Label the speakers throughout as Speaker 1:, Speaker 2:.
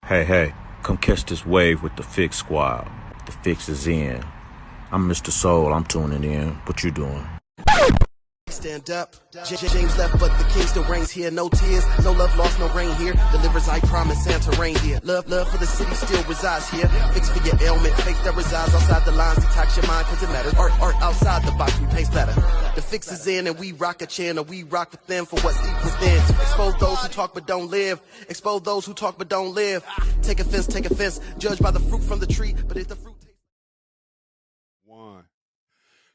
Speaker 1: Hey, come catch this wave with the Fixx squad. The Fixx is in. I'm Mr. Soul, I'm tuning in. What you doing?
Speaker 2: Stand up. James left, but the king still reigns here. No tears, no love lost, no rain here. Delivers, I promise, Santa rain here. Love for the city still resides here. Fix for your ailment, faith that resides outside the lines. Detox your mind, cause it matters. Art outside the box, we pace better. The Fixx is in, and we rock a channel. We rock with them for what's deep within. Expose those who talk but don't live. Expose those who talk but don't live. Take offense. Judge by the fruit from the tree, but if the fruit tastes...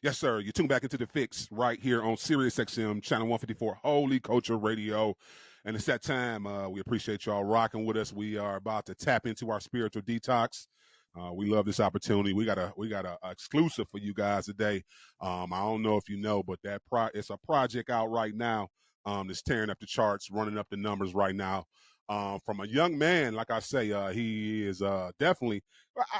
Speaker 3: Yes, sir. You tune back into the Fixx right here on Siriusxm, channel 154, Holy Culture Radio. And it's that time. We appreciate y'all rocking with us. We are about to tap into our spiritual detox. We love this opportunity. We got a exclusive for you guys today. I don't know if you know, but it's a project out right now that's tearing up the charts, running up the numbers right now. From a young man, like I say, he is definitely.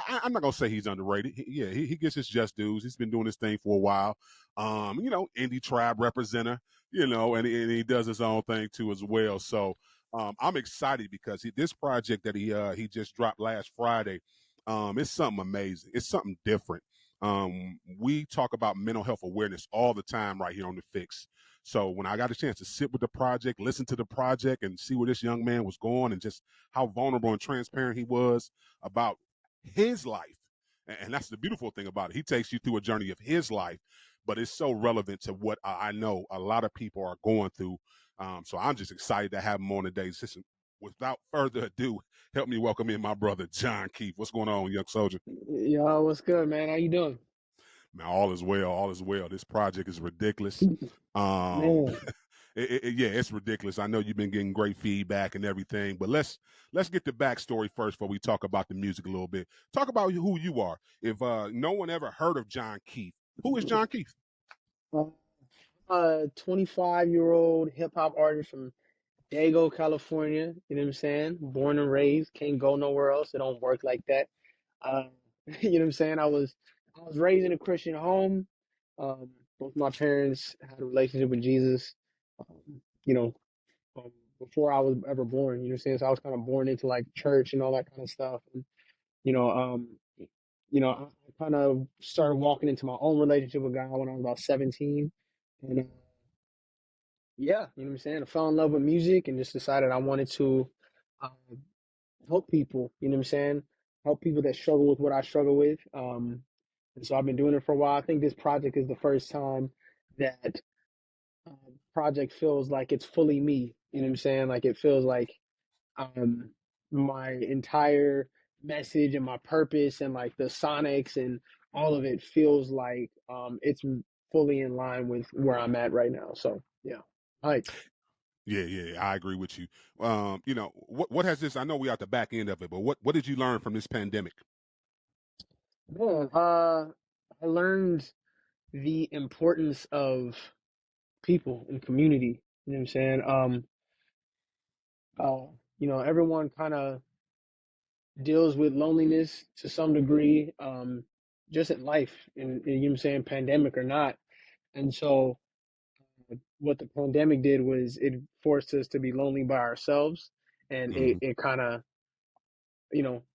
Speaker 3: I'm not gonna say he's underrated. He gets his just dues. He's been doing this thing for a while. Indie tribe representative. And he does his own thing too as well. So I'm excited because this project that he just dropped last Friday, it's something amazing. It's something different. We talk about mental health awareness all the time right here on the Fixx. So when I got a chance to sit with the project, listen to the project, and see where this young man was going and just how vulnerable and transparent he was about his life. And that's the beautiful thing about it. He takes you through a journey of his life, but it's so relevant to what I know a lot of people are going through. So I'm just excited to have him on today. Listen, without further ado, help me welcome in my brother, John Keith. What's going on, young soldier?
Speaker 4: Yo, what's good, man? How you doing?
Speaker 3: Man, all is well. All is well. This project is ridiculous.
Speaker 4: Man.
Speaker 3: It's ridiculous. I know you've been getting great feedback and everything, but let's get the backstory first before we talk about the music a little bit. Talk about who you are. If no one ever heard of John Keith, who is John Keith?
Speaker 4: 25-year-old hip hop artist from Dago, California. You know what I'm saying? Born and raised, can't go nowhere else. It don't work like that. Uh, you know what I'm saying? I was raised in a Christian home. Um, Both my parents had a relationship with Jesus. You know, before I was ever born. You know what I'm saying? So I was kind of born into like church and all that kind of stuff. And you know, um, I kind of started walking into my own relationship with God when I was about 17. And yeah, you know what I'm saying? I fell in love with music and just decided I wanted to uh, help people, you know what I'm saying? Help people that struggle with what I struggle with. And so I've been doing it for a while. I think this project is the first time that uh, project feels like it's fully me, you know what I'm saying? Like it feels like um my entire message and my purpose and like the sonics and all of it feels like it's fully in line with where I'm at right now. So yeah. Hype.
Speaker 3: Yeah, I agree with you. What has this? I know we are at the back end of it, but what did you learn from this pandemic?
Speaker 4: Man, I learned the importance of people and community. You know what I'm saying? Everyone kind of deals with loneliness to some degree, just in life, and you know what I'm saying, pandemic or not. And so what the pandemic did was it forced us to be lonely by ourselves, and
Speaker 3: Mm-hmm.
Speaker 4: it kind of,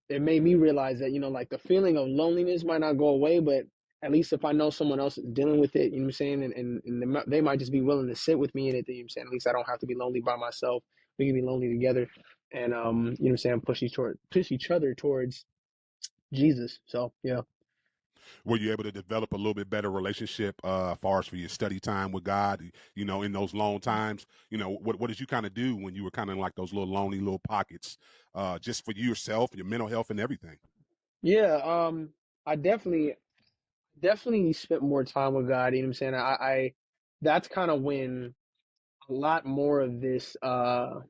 Speaker 4: it made me realize that, like the feeling of loneliness might not go away, but at least if I know someone else is dealing with it, you know what I'm saying, and they might just be willing to sit with me in it, you know what I'm saying, at least I don't have to be lonely by myself. We can be lonely together, and you know what I'm saying, push each other towards Jesus. So yeah.
Speaker 3: Were you able to develop a little bit better relationship as far as for your study time with God, in those long times? What did you kind of do when you were kind of like those little lonely little pockets, just for yourself, your mental health and everything?
Speaker 4: Yeah, I definitely spent more time with God, you know what I'm saying? I That's kind of when a lot more of this you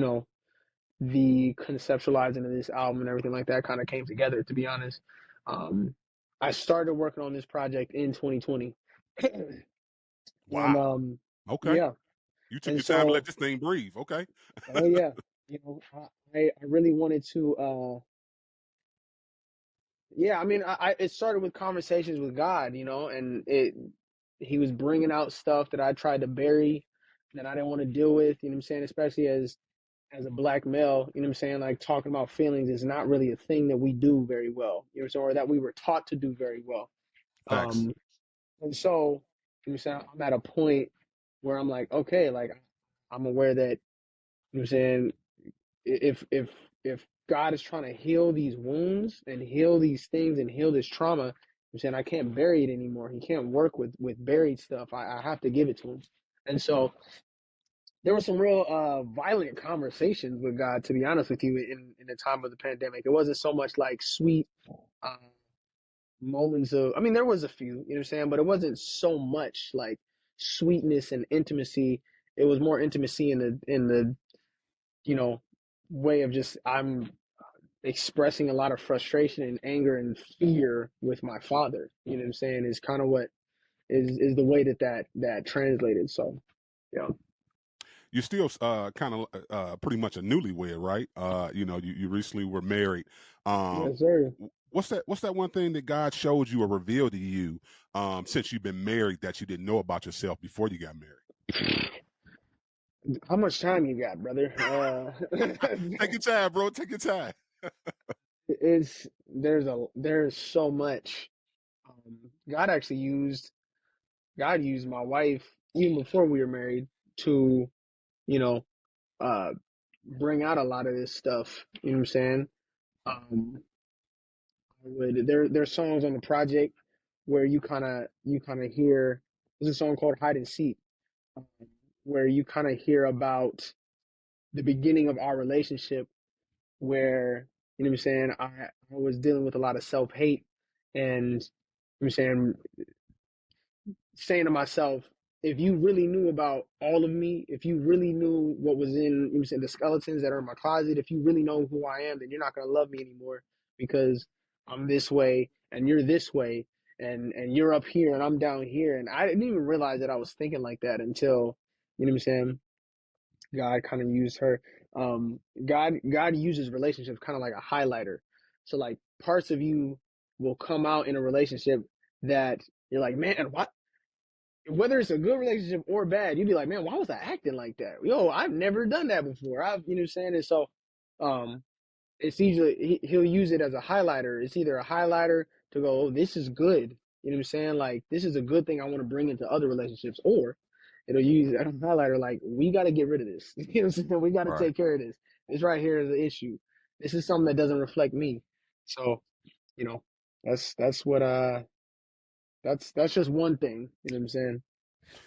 Speaker 4: know, the conceptualizing of this album and everything like that kind of came together, to be honest. Um I started working on this project in 2020. And
Speaker 3: Wow. Okay.
Speaker 4: yeah,
Speaker 3: You took
Speaker 4: and
Speaker 3: your time to let
Speaker 4: so
Speaker 3: this thing breathe. Okay.
Speaker 4: oh yeah, I really wanted to yeah, I mean, it started with conversations with God, and he was bringing out stuff that I tried to bury, that I didn't want to deal with, you know what I'm saying? Especially as a black male, you know what I'm saying? Like talking about feelings is not really a thing that we do very well, you know what I'm saying? Or that we were taught to do very well.
Speaker 3: Facts.
Speaker 4: And so, you know what I'm saying? I'm at a point where I'm like, okay, like I'm aware that, you know what I'm saying? If God is trying to heal these wounds and heal these things and heal this trauma, you know what I'm saying, I can't bury it anymore. He can't work with buried stuff. I have to give it to him. And so there were some real violent conversations with God, to be honest with you, in the time of the pandemic. It wasn't so much like sweet uh, moments of, I mean, there was a few, you know what I'm saying, but it wasn't so much like sweetness and intimacy. It was more intimacy in the you know way of just I'm expressing a lot of frustration and anger and fear with my father. You know what I'm saying? Is kind of what is the way that translated. So yeah.
Speaker 3: You're still kind of pretty much a newlywed, right? You recently were married.
Speaker 4: Yes, sir.
Speaker 3: What's that one thing that God showed you or revealed to you since you've been married that you didn't know about yourself before you got married?
Speaker 4: How much time you got, brother?
Speaker 3: Take your time, bro. Take your time.
Speaker 4: It's there's so much. God actually used my wife even before we were married to, you know, uh, bring out a lot of this stuff. You know what I'm saying? Um, there's songs on the project where you kind of hear. There's a song called "Hide and Seek," um, where you kind of hear about the beginning of our relationship, where you know what I'm saying. I was dealing with a lot of self hate, and you know what I'm saying to myself, if you really knew about all of me, if you really knew what was in, you know what I'm saying, the skeletons that are in my closet, if you really know who I am, then you're not gonna love me anymore because I'm this way and you're this way and you're up here and I'm down here. And I didn't even realize that I was thinking like that until, you know what I'm saying, God kind of used her. God uses relationships kind of like a highlighter. So like parts of you will come out in a relationship that you're like, man, why, whether it's a good relationship or bad, you'd be like, man, why was I acting like that? Yo, I've never done that before. You know what I'm saying? And so, um, it's usually, he'll use it as a highlighter. It's either a highlighter to go, oh, this is good. You know what I'm saying? Like, this is a good thing I want to bring into other relationships. Or it'll use it as a highlighter, like, we got to get rid of this. You know what I'm saying? We got to
Speaker 3: Right.
Speaker 4: take care of this. This right here is the issue. This is something that doesn't reflect me. So, you know, that's what, that's just one thing. You know what I'm saying?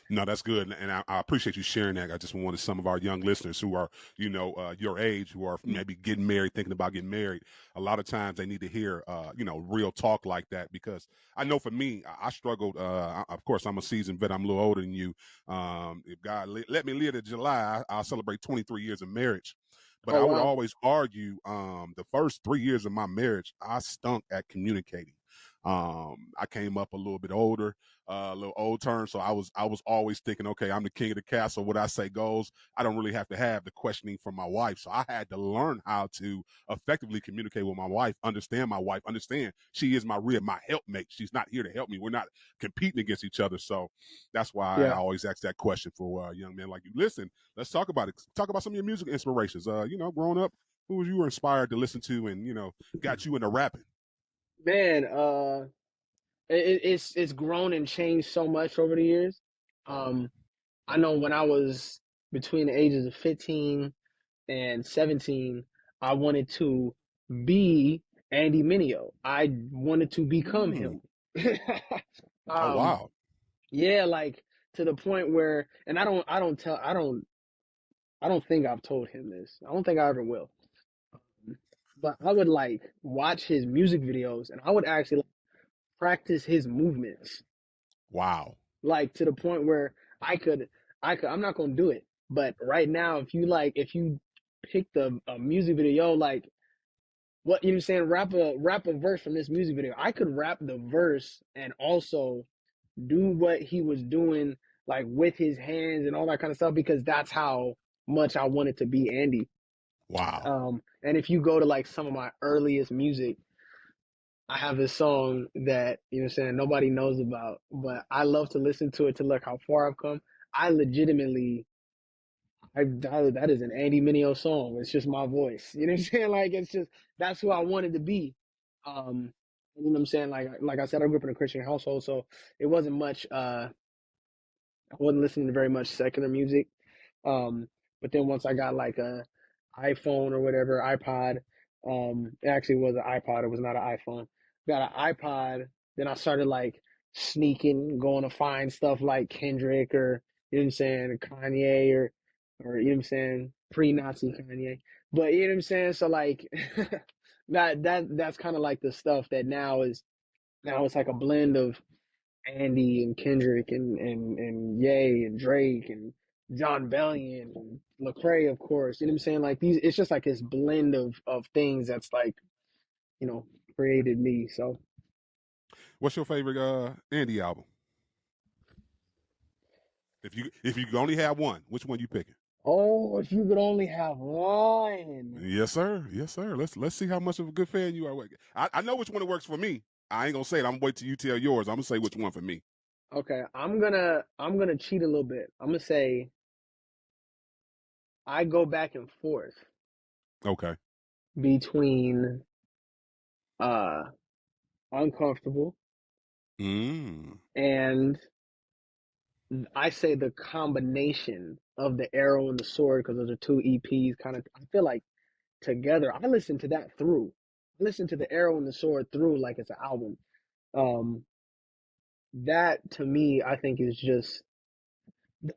Speaker 3: No, that's good, and I appreciate you sharing that. I just wanted some of our young listeners who are, your age, who are maybe getting married, thinking about getting married. A lot of times they need to hear, real talk like that, because I know for me, I struggled. Of course, I'm a seasoned vet. I'm a little older than you. If God let me live to July, I'll celebrate 23 years of marriage. But
Speaker 4: Oh,
Speaker 3: I would
Speaker 4: wow.
Speaker 3: always argue, the first 3 years of my marriage, I stunk at communicating. I came up a little bit older, a little old term. So I was always thinking, okay, I'm the king of the castle. What I say goes. I don't really have to have the questioning from my wife. So I had to learn how to effectively communicate with my wife, understand my wife, understand she is my helpmate. She's not here to help me. We're not competing against each other. So that's why I
Speaker 4: Yeah.
Speaker 3: always ask that question for young men like you. Listen, let's talk about it. Talk about some of your music inspirations. Growing up, who was you were inspired to listen to and, got you into rapping?
Speaker 4: Man, it's grown and changed so much over the years. Um, I know when I was between the ages of 15 and 17, I wanted to be Andy Mineo. I wanted to become him.
Speaker 3: Mm. Oh,
Speaker 4: um,
Speaker 3: wow.
Speaker 4: yeah, like to the point where, and I don't think I've told him this. I don't think I ever will. But I would like watch his music videos, and I would actually like, practice his movements,
Speaker 3: Wow.
Speaker 4: like to the point where I could, I'm not gonna do it. But right now, if you pick a music video, like what you know, what I'm saying, rap a verse from this music video, I could rap the verse and also do what he was doing, like with his hands and all that kind of stuff, because that's how much I wanted to be Andy.
Speaker 3: Wow.
Speaker 4: And if you go to like some of my earliest music, I have this song that, you know what I'm saying, nobody knows about, but I love to listen to it to look how far I've come. I legitimately that is an Andy Mineo song. It's just my voice. You know what I'm saying? Like it's just that's who I wanted to be. You know what I'm saying? Like I said, I grew up in a Christian household, so it wasn't much. I wasn't listening to very much secular music. Um, but then once I got like a iPhone or whatever, iPod, it actually was an iPod. It was not an iPhone. Got an iPod. Then I started like sneaking, going to find stuff like Kendrick or, you know what I'm saying, Kanye or, you know what I'm saying, pre-Nazi Kanye. But you know what I'm saying? So like that's kind of like the stuff that now it's like a blend of Andy and Kendrick and Ye and Drake and John Bellion and Lecrae, of course. You know what I'm saying? Like these, it's just like this blend of things that's like, you know, created me. So,
Speaker 3: What's your favorite Andy album? If you could only have one, which one you picking?
Speaker 4: oh, if you could only have one.
Speaker 3: Yes, sir. Yes, sir. Let's see how much of a good fan you are. I know which one it works for me. I ain't gonna say it. I'm gonna wait till you tell yours. I'm gonna say which one for me.
Speaker 4: Okay, I'm gonna cheat a little bit. I'm gonna say I go back and forth
Speaker 3: Okay.
Speaker 4: between uh uncomfortable
Speaker 3: Mm.
Speaker 4: and I say the combination of the arrow and the sword because those are two EPs. Kind of, I feel like together. I listened to that through. I listened to the arrow and the sword through like it's an album. Um, that to me, I think is just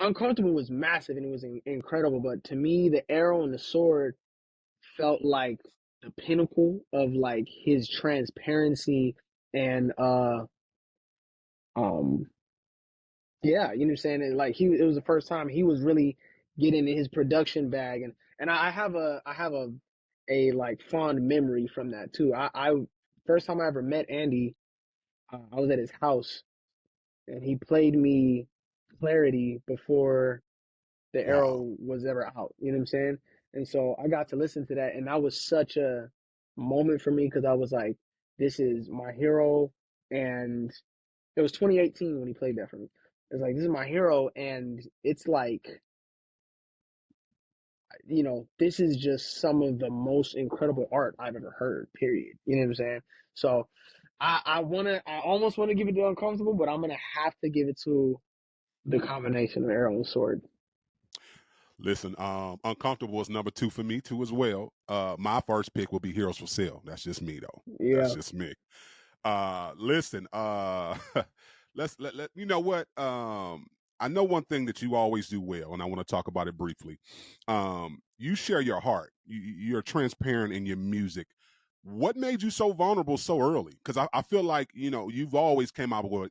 Speaker 4: uncomfortable was massive and it was incredible. But to me, the arrow and the sword felt like the pinnacle of like his transparency and um yeah, you know what I'm saying? And like it was the first time he was really getting in his production bag, and I have a like fond memory from that too. I first time I ever met Andy, I was at his house, and he played me Clarity before the
Speaker 3: Wow.
Speaker 4: Arrow was ever out. You know what I'm saying? And so I got to listen to that, and that was such a moment for me because I was like, this is my hero, and it was 2018 when he played that for me. It's like this is my hero, and it's like, you know, this is just some of the most incredible art I've ever heard. Period. You know what I'm saying? So, I almost wanna give it to Uncomfortable, but I'm gonna have to give it to the combination of Arrow and Sword.
Speaker 3: Listen, Uncomfortable is number 2 for me too as well. My first pick will be Heroes for Sale. That's just me though. That's
Speaker 4: Yeah,
Speaker 3: just me. Listen, let you know what? I know one thing that you always do well, and I want to talk about it briefly. You share your heart. You're transparent in your music. What made you so vulnerable so early? Because I feel like you've always came out with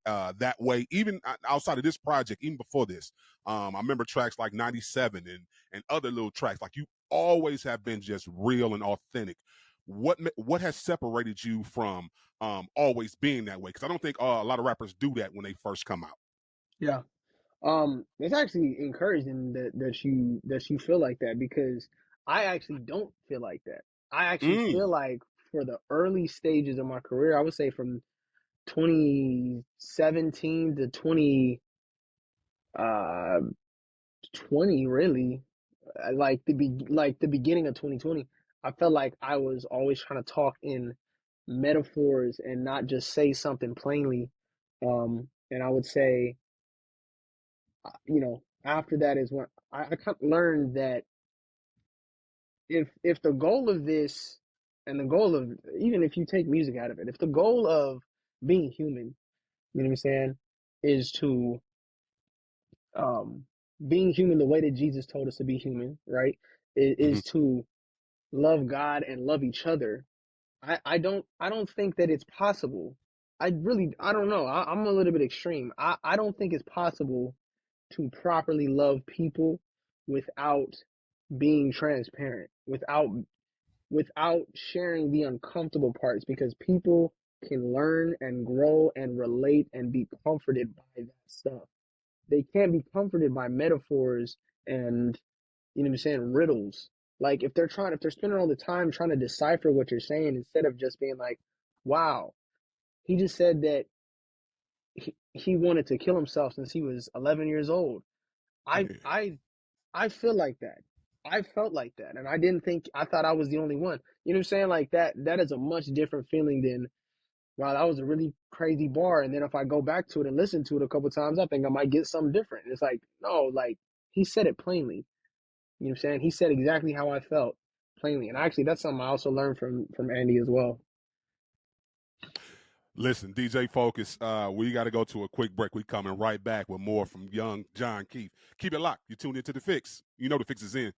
Speaker 3: that way, even outside of this project, even before this. I remember tracks like '97 and other little tracks. Like you always have been just real and authentic. What has separated you from always being that way? Because I don't think a lot of rappers do that when they first come out.
Speaker 4: yeah. It's actually encouraging that you feel like that because I actually don't feel like that. I actually feel
Speaker 3: Mm.
Speaker 4: like for the early stages of my career, I would say from 2017 to uh 20 really like the beginning of 2020. I felt like I was always trying to talk in metaphors and not just say something plainly. And I would say, you know, after that is when I kind of learned that if the goal of this and the goal of even if you take music out of it, if the goal of being human, you know what I'm saying, is to um being human the way that Jesus told us to be human, right?
Speaker 3: Hmm.
Speaker 4: Is to love God and love each other. I don't think that it's possible. I don't know. I'm a little bit extreme. I don't think it's possible to properly love people without being transparent, without sharing the uncomfortable parts because people can learn and grow and relate and be comforted by that stuff. They can't be comforted by metaphors and, you know what I'm saying, riddles. Like if they're spending all the time trying to decipher what you're saying instead of just being like, wow, he just said that he wanted to kill himself since he was 11 years old. I
Speaker 3: Yeah.
Speaker 4: I I feel like that. I felt like that, and I thought I was the only one. You know what I'm saying? Like that is a much different feeling than, wow, that was a really crazy bar. And then if I go back to it and listen to it a couple times, I think I might get something different. It's like, no, like he said it plainly. You know what I'm saying? He said exactly how I felt plainly. And actually that's something I also learned from Andy as well.
Speaker 3: Listen, DJ Focus, we got to go to a quick break. We coming right back with more from young John Keith. Keep it locked. You tuned into The Fixx. You know The Fixx is in.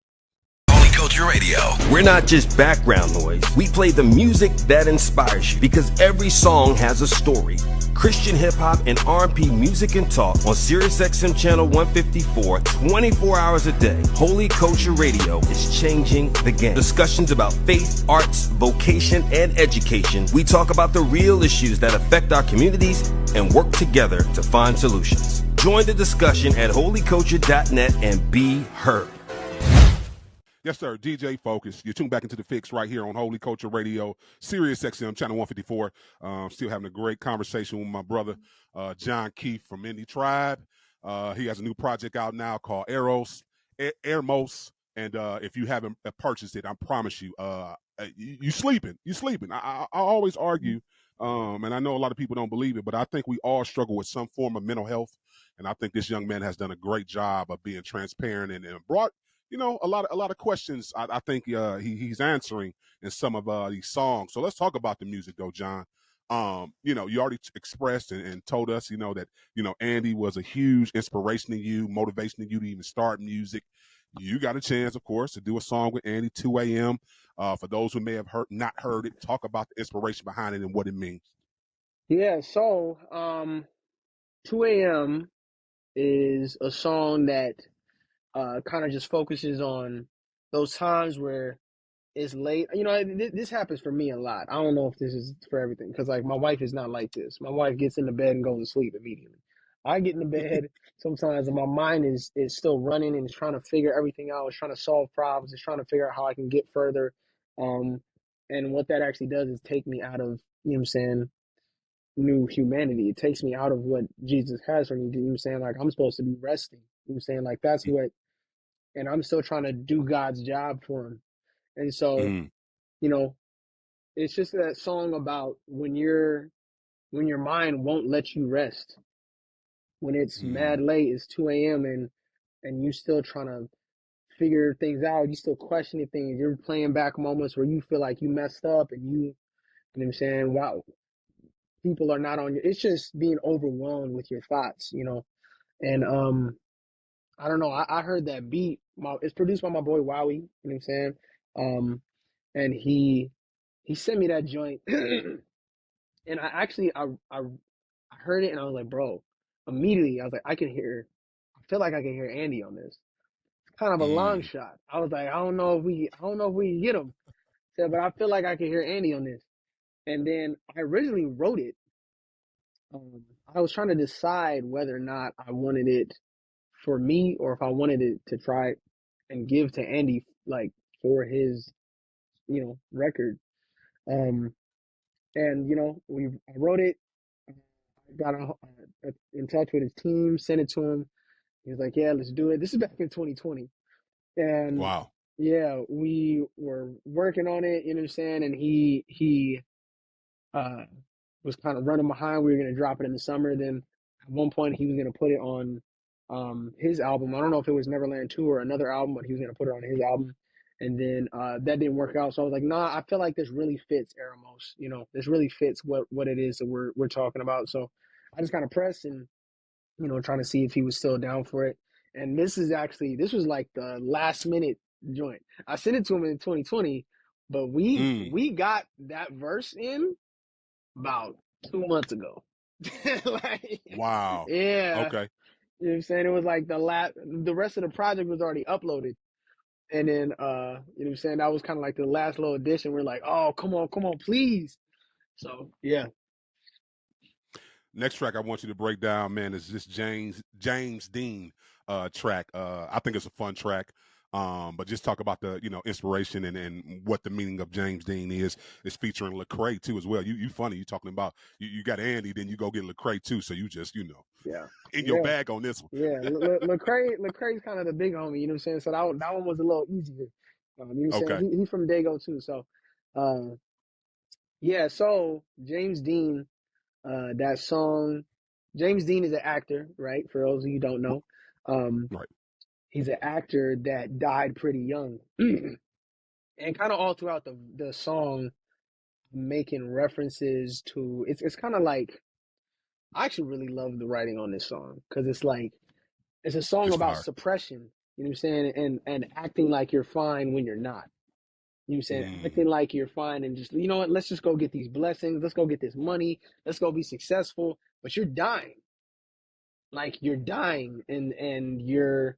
Speaker 5: Culture Radio. We're not just background noise. We play the music that inspires you because every song has a story. Christian hip hop and R&B music and talk on Siriusxm channel 154, 24 hours a day. Holy Culture Radio is changing the game. Discussions about faith, arts, vocation, and education. We talk about the real issues that affect our communities and work together to find solutions. Join the discussion at holyculture.net and be heard.
Speaker 3: Yes, sir. DJ Focus. You tune back into The Fixx right here on Holy Culture Radio, Siriusxm, channel 154. Still having a great conversation with my brother, John Keith from Indie Tribe. He has a new project out now called EREMOS. And if you haven't purchased it, I promise you, you sleeping. You sleeping. I always argue, and I know a lot of people don't believe it, but I think we all struggle with some form of mental health. And I think this young man has done a great job of being transparent and brought, you know, a lot of questions I think he's answering in some of these songs. So let's talk about the music though, John. You know, you already expressed and told us, you know, that, you know, Andy was a huge inspiration to you, motivation to you to even start music. You got a chance, of course, to do a song with Andy, 2 a.m. For those who may have not heard it, talk about the inspiration behind it and what it means.
Speaker 4: Yeah, so 2 a.m. is a song that kind of just focuses on those times where it's late. You know, this happens for me a lot. I don't know if this is for everything because, like, my wife is not like this. My wife gets into bed and goes to sleep immediately. I get into bed sometimes and my mind is still running and is trying to figure everything out. It's trying to solve problems. It's trying to figure out how I can get further. Um, and what that actually does is take me out of, you know what I'm saying, new humanity. It takes me out of what Jesus has for me. You know what I'm saying? Like, I'm supposed to be resting. You know what I'm saying? Like, that's what, and I'm still trying to do God's job for him. And so,
Speaker 3: Mm-hmm.
Speaker 4: you know, it's just that song about when your mind won't let you rest. When it's mad late, it's 2 a.m. and you still trying to figure things out, you still questioning things. You're playing back moments where you feel like you messed up and you know what I'm saying, wow, people are not on your, it's just being overwhelmed with your thoughts, you know. And I don't know, I heard that beat. It's produced by my boy Wowie, you know what I'm saying? And he sent me that joint and I actually I heard it and I was like, bro, immediately I was like, I feel like I can hear Andy on this. It's kind of a long shot. I was like, I don't know if we can get him. Said, but I feel like I can hear Andy on this. And then I originally wrote it. I was trying to decide whether or not I wanted it for me or if I wanted it to try and give to Andy, like, for his, you know, record. Um, and you know, I wrote it. I got in touch with his team, sent it to him. He was like, "Yeah, let's do it." This is back in 2020, and
Speaker 3: Wow.
Speaker 4: yeah, we were working on it. You know what I'm saying? And he uh was kind of running behind. We were gonna drop it in the summer. Then at one point he was gonna put it on his album. I don't know if it was Neverland 2 or another album, but he was gonna put it on his album. And then that didn't work out. So I was like, nah, I feel like this really fits Eremos. You know, this really fits what it is that we're talking about. So I just kind of pressed and, you know, trying to see if he was still down for it. And this was like the last minute joint. I sent it to him in 2020, but we got that verse in about 2 months ago. Like,
Speaker 3: Wow.
Speaker 4: yeah.
Speaker 3: Okay.
Speaker 4: You know what I'm saying? It was like the rest of the project was already uploaded. And then you know what I'm saying, that was kind of like the last little addition. We're like, oh, come on, please. So yeah.
Speaker 3: Next track I want you to break down, man, is this James Dean track. I think it's a fun track. But just talk about the, inspiration and what the meaning of James Dean is. It's featuring Lecrae too as well. You funny. You talking about you got Andy, then you go get Lecrae too. So you just,
Speaker 4: Yeah.
Speaker 3: in your
Speaker 4: Yeah.
Speaker 3: bag on this one.
Speaker 4: Yeah. Lecrae's kind of the big homie, you know what I'm saying? So that one was a little easier. You know what I'm
Speaker 3: Okay.
Speaker 4: saying? He's from Dago too. So, yeah. So James Dean, that song, James Dean is an actor, right? For those of you who don't know,
Speaker 3: Right.
Speaker 4: he's an actor that died pretty young. And kind of all throughout the song, making references to it's kind of like I actually really love the writing on this song because it's a song
Speaker 3: It's
Speaker 4: about
Speaker 3: fire.
Speaker 4: suppression, you know what I'm saying, and acting like you're fine when you're not. You know what I'm saying?
Speaker 3: Mm,
Speaker 4: Acting like you're fine and just, you know what, let's just go get these blessings, let's go get this money, let's go be successful, but you're dying. Like you're dying and you're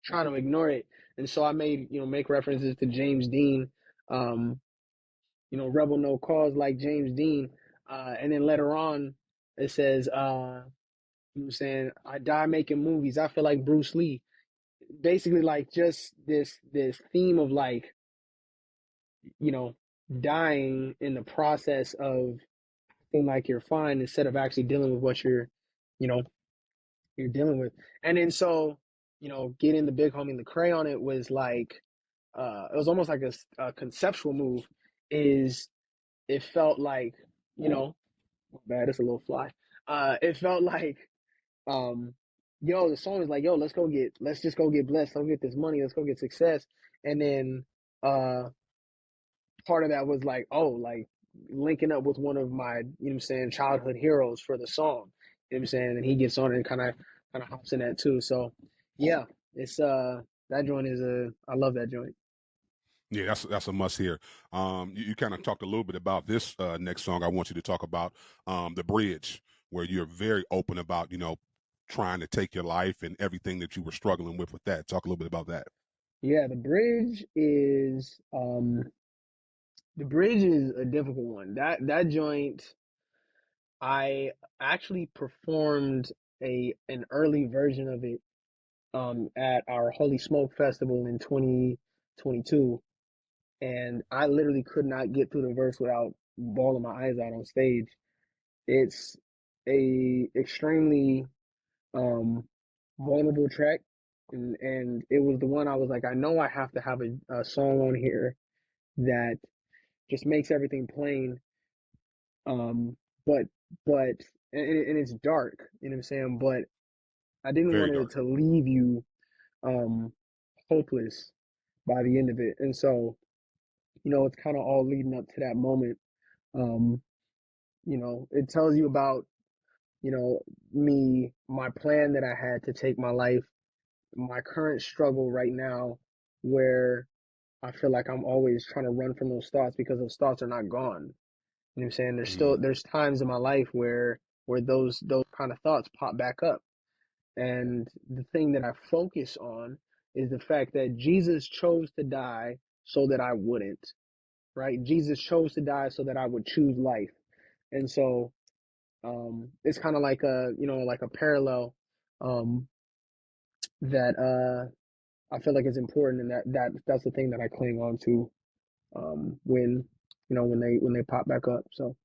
Speaker 4: trying to ignore it. And so I made, make references to James Dean, um, Rebel No Cause like James Dean. And then later on, it says, you know what I'm saying, I die making movies. I feel like Bruce Lee. Basically, like just this theme of like, you know, dying in the process of acting like you're fine instead of actually dealing with what you know, you're dealing with. And then so, getting the big homie Lecrae on it was like, it was almost like a conceptual move. Is it felt like, you know, bad, it's a little fly. It felt like, um, the song is like, yo, let's just go get blessed, let's get this money, let's go get success. And then uh part of that was like, oh, like linking up with one of my, childhood heroes for the song. You know what I'm saying? And he gets on it and kind of hops in that too. So yeah, it's that joint is I love that joint.
Speaker 3: yeah, that's a must hear. You kind of talked a little bit about this next song. I want you to talk about the bridge, where you're very open about trying to take your life and everything that you were struggling with that. Talk a little bit about that.
Speaker 4: Yeah, the bridge is a difficult one. That joint, I actually performed an early version of it at our Holy Smoke Festival in 2022, and I literally could not get through the verse without bawling my eyes out on stage. It's a extremely um vulnerable track, and it was the one I was like, I know I have to have a song on here that just makes everything plain, um but but and it's dark, you know what I'm saying, but I didn't
Speaker 3: Very
Speaker 4: want it
Speaker 3: dark.
Speaker 4: to leave you um hopeless by the end of it. And so, it's kind of all leading up to that moment. um it tells you about, my plan that I had to take my life, my current struggle right now, where I feel like I'm always trying to run from those thoughts because those thoughts are not gone. You know what I'm saying?
Speaker 3: Mm,
Speaker 4: There's times in my life where those kind of thoughts pop back up. And the thing that I focus on is the fact that Jesus chose to die so that I wouldn't, right? Jesus chose to die so that I would choose life. And so it's kind of like a parallel um, that I feel like is important, and that's the thing that I cling on to when when they pop back up. So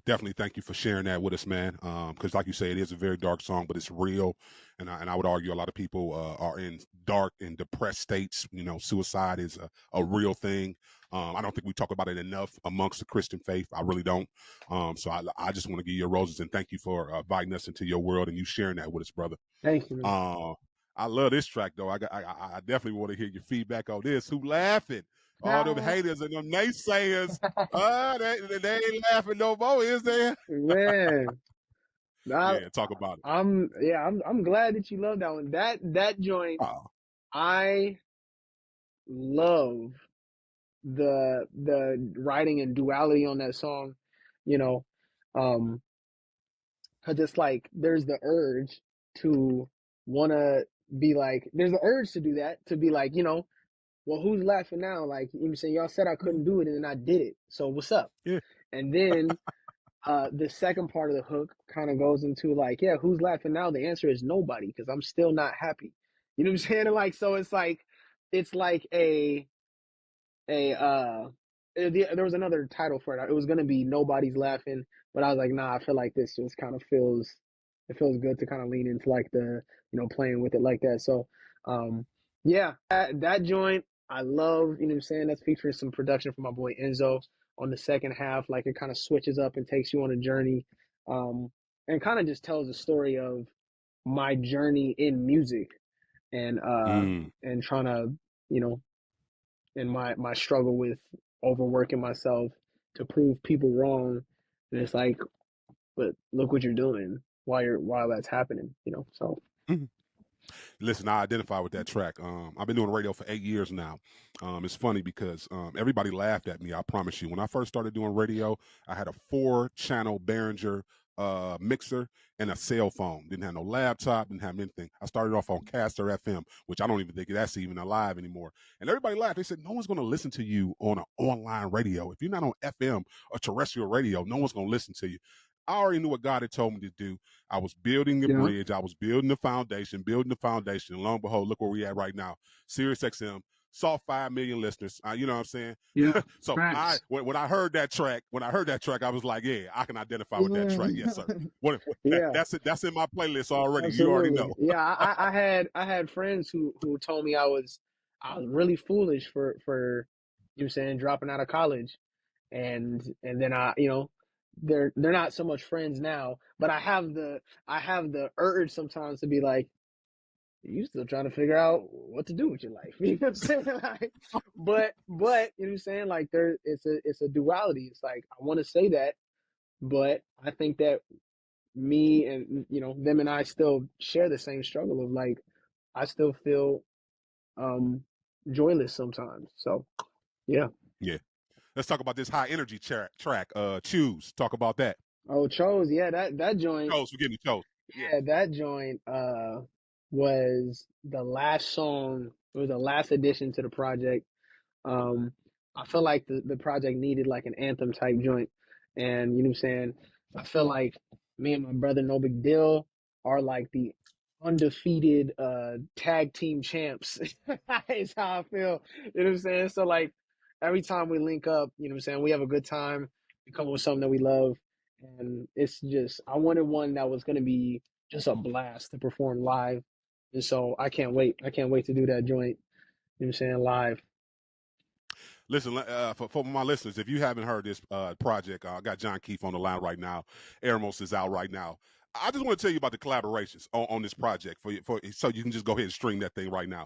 Speaker 3: definitely thank you for sharing that with us, man. Because like you say, it is a very dark song, but it's real, and I would argue a lot of people are in dark and depressed states. Suicide is a real thing. I don't think we talk about it enough amongst the Christian faith. I really don't. So I just want to give you your roses and thank you for inviting us into your world and you sharing that with us, brother.
Speaker 4: thank you, man.
Speaker 3: I love this track though. I definitely want to hear your feedback on this. Who laughing? All them haters and them naysayers. They ain't laughing no more, is they?
Speaker 4: Man, I,
Speaker 3: Yeah, talk about it.
Speaker 4: I'm glad that you love that one. That joint,
Speaker 3: Oh,
Speaker 4: I love the writing and duality on that song, you know, um, because it's like there's the urge to wanna be like, there's the urge to do that, to be like, well, who's laughing now? Like, you know what I'm saying, y'all said I couldn't do it and then I did it. So what's up?
Speaker 3: yeah.
Speaker 4: And then the second part of the hook kind of goes into like, yeah, who's laughing now? The answer is nobody, because I'm still not happy. You know what I'm saying? And like, so it's like, it's like there was another title for it. It was gonna be Nobody's Laughing, but I was like, nah, I feel like this just kind of it feels good to kind of lean into like the, playing with it like that. So, yeah, that joint I love. You know what I'm saying? That's featuring some production from my boy Enzo on the second half. Like it kind of switches up and takes you on a journey, and kind of just tells a story of my journey in music and trying to, you know, and my struggle with overworking myself to prove people wrong. And it's like, but look what you're doing while that's happening, So
Speaker 3: Mhm. Listen, I identify with that track. I've been doing radio for 8 years now. It's funny because everybody laughed at me. I promise you. When I first started doing radio, I had a 4-channel Behringer mixer and a cell phone. Didn't have no laptop. Didn't have anything. I started off on Caster FM, which I don't even think that's even alive anymore. And everybody laughed. They said, "No one's going to listen to you on an online radio. If you're not on FM or terrestrial radio, no one's going to listen to you." I already knew what God had told me to do. I was building the
Speaker 4: yeah,
Speaker 3: bridge. I was building the foundation. And lo and behold, look where we at right now. SiriusXM saw 5 million listeners. You know what I'm saying?
Speaker 4: yeah,
Speaker 3: So
Speaker 4: facts.
Speaker 3: when I heard that track, I was like, yeah, I can identify with that track. Yes, sir.
Speaker 4: Yeah,
Speaker 3: That's it. That's in my playlist already. You already
Speaker 4: absolutely.
Speaker 3: know.
Speaker 4: Yeah, I had friends who told me I was really foolish for saying dropping out of college, and then they're not so much friends now, but I have the urge sometimes to be like, you still trying to figure out what to do with your life. You know what I'm saying? Like, but you know what I'm saying? Like it's a duality. It's like I want to say that, but I think that me and them and I still share the same struggle of like I still feel um joyless sometimes. So yeah.
Speaker 3: Yeah. Let's talk about this high energy track. Choose. Talk about that.
Speaker 4: Oh, Chose, yeah, that joint,
Speaker 3: Chose. Forgive me, Chose. Yeah.
Speaker 4: yeah, that joint was the last song. It was the last addition to the project. Um, I feel like the project needed like an anthem type joint. And you know what I'm saying? I feel like me and my brother No Big Deal are like the undefeated tag team champs. Is how I feel. You know what I'm saying? So like every time we link up, you know what I'm saying, we have a good time. We come up with something that we love. And it's just I wanted one that was gonna be just a blast to perform live. And so I can't wait. I can't wait to do that joint, you know what I'm saying, live.
Speaker 3: Listen, for my listeners, if you haven't heard this project, I got John Keefe on the line right now. EREMOS is out right now. I just want to tell you about the collaborations on this project so you can just go ahead and stream that thing right now.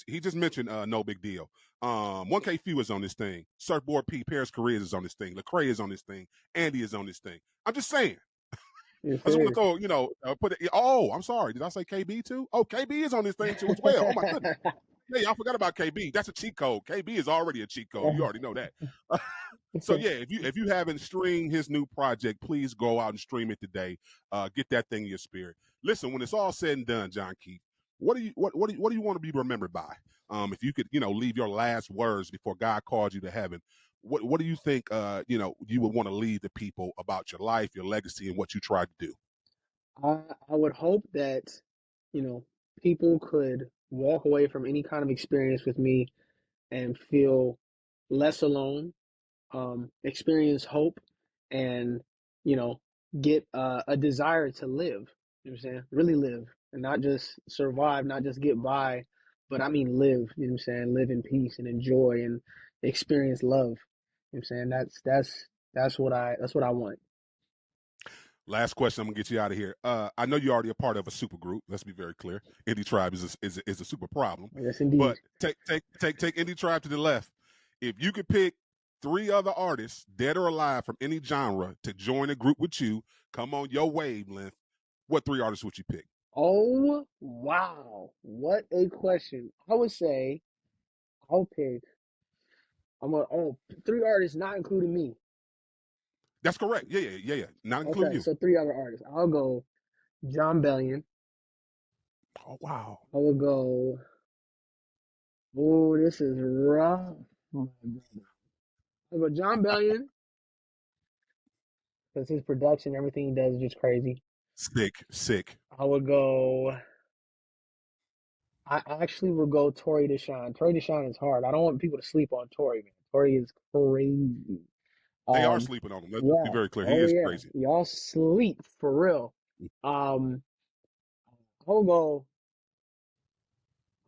Speaker 3: He just mentioned No Big Deal. 1K Few is on this thing. Surfboard P, Paris Careers is on this thing. Lecrae is on this thing. Andy is on this thing. I'm just saying.
Speaker 4: Yes,
Speaker 3: I just want to
Speaker 4: sir.
Speaker 3: throw, put it. Oh, I'm sorry. Did I say KB too? Oh, KB is on this thing too as well. Oh my goodness. Hey, I forgot about KB. That's a cheat code. KB is already a cheat code. You already know that. So yeah, if you haven't streamed his new project, please go out and stream it today. Get that thing in your spirit. Listen, when it's all said and done, John Keith, what do you want to be remembered by? If you could, leave your last words before God called you to heaven, what do you think you would want to leave the people about your life, your legacy, and what you tried to do?
Speaker 4: I would hope that, you know, people could walk away from any kind of experience with me and feel less alone, experience hope, and, you know, get a desire to live. You know what I'm saying? Really live and not just survive, not just get by, but I mean live. You know what I'm saying? Live in peace and enjoy and experience love. You know what I'm saying? That's what I want.
Speaker 3: Last question. I'm gonna get you out of here. I know you're already a part of a super group. Let's be very clear. Indie Tribe is a super problem.
Speaker 4: Yes, indeed.
Speaker 3: But take Indie Tribe to the left. If you could pick 3 other artists, dead or alive, from any genre, to join a group with you, come on your wavelength, what 3 artists would you pick?
Speaker 4: Oh, wow. What a question. I would say I'll pick, oh, 3 artists, not including me.
Speaker 3: That's correct. Yeah. Not including
Speaker 4: Okay,
Speaker 3: you.
Speaker 4: so 3 other artists. I'll go John Bellion.
Speaker 3: Oh wow.
Speaker 4: I will go, oh, this is rough. My brother. I'll go John Bellion because his production, everything he does is just crazy.
Speaker 3: Sick.
Speaker 4: I would go, I actually would go Tory Deshaun. Tory Deshaun is hard. I don't want people to sleep on Tory, man. Tory is crazy.
Speaker 3: They are
Speaker 4: Um,
Speaker 3: sleeping on him. Let's be
Speaker 4: yeah.
Speaker 3: very clear. He
Speaker 4: Oh
Speaker 3: is
Speaker 4: yeah.
Speaker 3: crazy.
Speaker 4: Y'all sleep for real. Um, I'll go.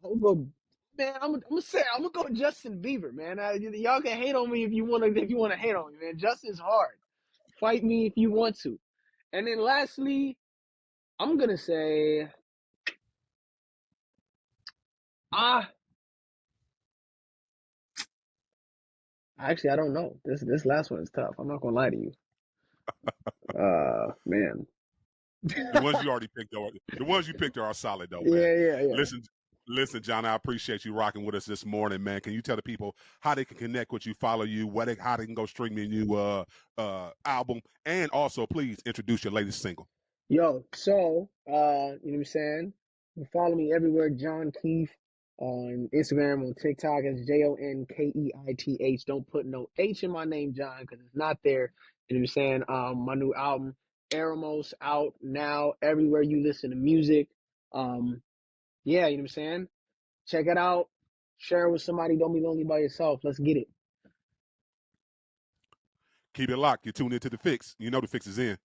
Speaker 4: I'll go. Man, I'm gonna go Justin Bieber, man. Y'all can hate on me if you wanna hate on me, man. Justin's hard. Fight me if you want to. And then lastly, I'm gonna say actually I don't know. This last one is tough. I'm not gonna lie to you. Man.
Speaker 3: The ones you already picked are the ones you picked are solid though, man.
Speaker 4: Yeah.
Speaker 3: Listen, John, I appreciate you rocking with us this morning, man. Can you tell the people how they can connect with you, follow you, how they can go stream your new album, and also please introduce your latest single.
Speaker 4: Yo, so you know what I'm saying? You follow me everywhere, John Keith, on Instagram, on TikTok. It's JONKEITH. Don't put no H in my name, John, because it's not there. You know what I'm saying? My new album, EREMOS, out now everywhere you listen to music. Yeah, you know what I'm saying? Check it out. Share it with somebody. Don't be lonely by yourself. Let's get it.
Speaker 3: Keep it locked. You're tuned into The Fixx. You know The Fixx is in.